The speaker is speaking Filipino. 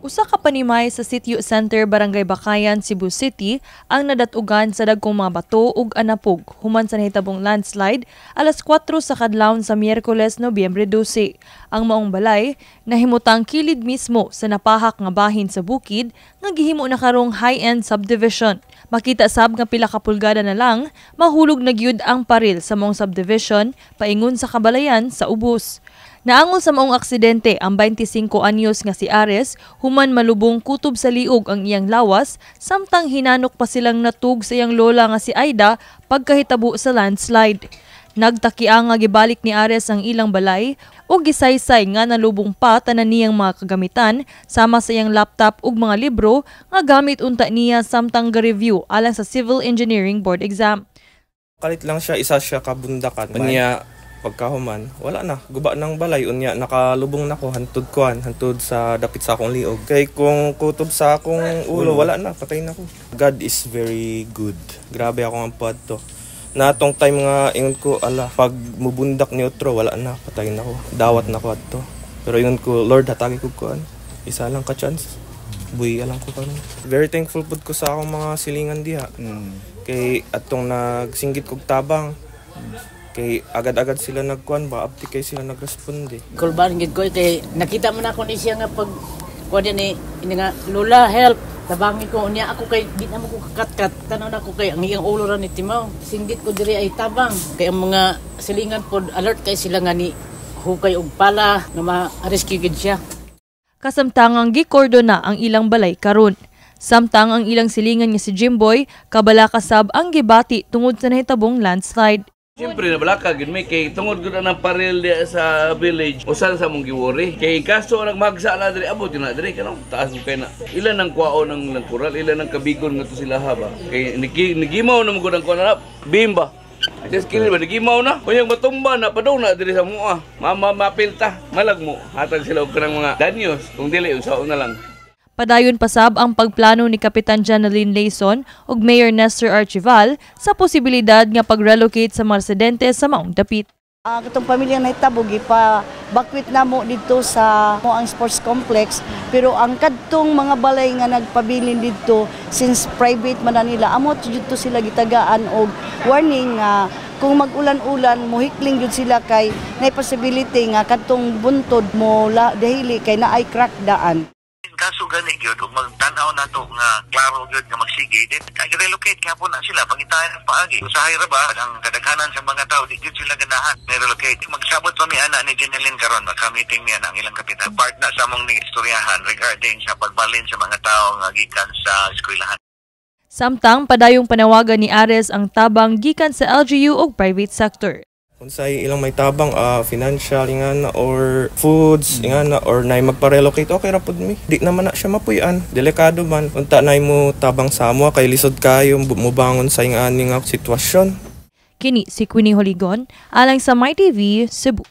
Usa ka panimay sa Sitio Center, Barangay Bakayan, Cebu City ang nadatugan sa dagkong mga bato ug anapog human sa nahitabong landslide alas 4 sa kadlawon sa Miyerkules, Nobyembre 12. Ang maong balay nahimutang kilid mismo sa napahak nga bahin sa bukid nga gihimo na karong high-end subdivision. Makita sab nga pila ka pulgada na lang mahulog na gyud ang paril sa maong subdivision paingon sa kabalayan sa ubos. Naangol sa maong aksidente ang 25 anyos nga si Ares human malubong kutob sa liog ang iyang lawas samtang hinanok pa silang natug sa iyang lola nga si Aida pagkahitabo sa landslide. Nagtakiang nga gibalik ni Ares ang ilang balay o gisaysay nga nalubong pa tanan niyang mga kagamitan sama sa iyang laptop ug mga libro nga gamit unta niya samtang ga-review alang sa Civil Engineering Board exam. Kalit lang siya, isa siya kabundakan. Unya pagkahuman, wala na. Guba ng balay. Unya nakalubong na ko, hantod sa dapit sa akong liog. Kay kung kutob sa akong ulo, wala na, patay na ko. God is very good. Grabe ako ang pad to. Na atong time nga, ingon ko, pag mubundak ni Otro, wala na, patay na ko. Dawat na ko ato. Pero ingon ko, Lord, hatagi ko kuan. Isa lang ka chance. Buya lang ko karon. Very thankful pud ko sa akong mga silingan diha. Kay atong nagsinggit kog tabang. Kay agad-agad sila nagkuan ba, abti kay sila nagresponde. Kulban gid ko kay nakita man ako ni siya nga pag kuan ni nga lola help. Tabangin ko niya ako kay di na mo ko kakat-kat. Tanaw na ko kay ang iyang ulo ra ni timaw. Singgit ko diri ay tabang. Kay ang mga silingan pod alert kay sila nga ni hukay og pala nga ma-rescue gid siya. Kasamtangang gikordo na ang ilang balay karon. Samtang ang ilang silingan nga si Jimboy kabala kasab ang gibati tungod sa nahitabong landslide. Siyempre nabalaka gid may kay tungod gud ang paril diya sa village usan sa mong giwori kay kaso nagmagsa na diri abot na diri kano taas mo kay na ilan ang kwaon ng kural ilan ang kabigon nga to sila haba kay nigimaw na mo gud ang kuan na bimba just kini ba nigimaw na unyang matumba na padaw na diri sa mua mapilta malag mo hatag sila og kanang mga danyos kung dili usaon na lang. Padayon pasab ang pagplano ni Kapitan Janeline Layson ug Mayor Nestor Archival sa posibilidad nga pag-relocate sa mga residente sa maong dapit. Katong pamilya nahitabo gipa-bakwit na mo dito sa ang sports complex pero ang kadtong mga balay nga nagpabilin dito since private man na nila amot dito sila gitagaan og warning nga kung mag-ulan-ulan mohikling jud sila kay nay possibility nga kadtong buntod mo dahili kay naay crack daan. Kaso gani gyud ug magtan-aw nato nga klaro gyud nga magsige din relocate gyapon na sila pangitayan paagi usahay ra ba ang kadaghanan sa mga tao di gyud sila ganahan ni relocate magsabot pa mi ana ni Jeneline karon maka-meeting niya ang ilang kapitan part na sa mong istoryahan regarding sa pagbalin sa mga tao nga gikan sa eskwelahan. Samtang padayong panawagan ni Ares ang tabang gikan sa LGU ug private sector. Unsay ilang may tabang financial ingana or foods ingana or nay magpa-relocate okay ra pud mi di naman na siya mapuy-an delikado man unta nay mo tabang sa amo kay lisod kayo mubangon sa ingani nga sitwasyon. Kini si Queenie Holigon alang sa MyTV Cebu.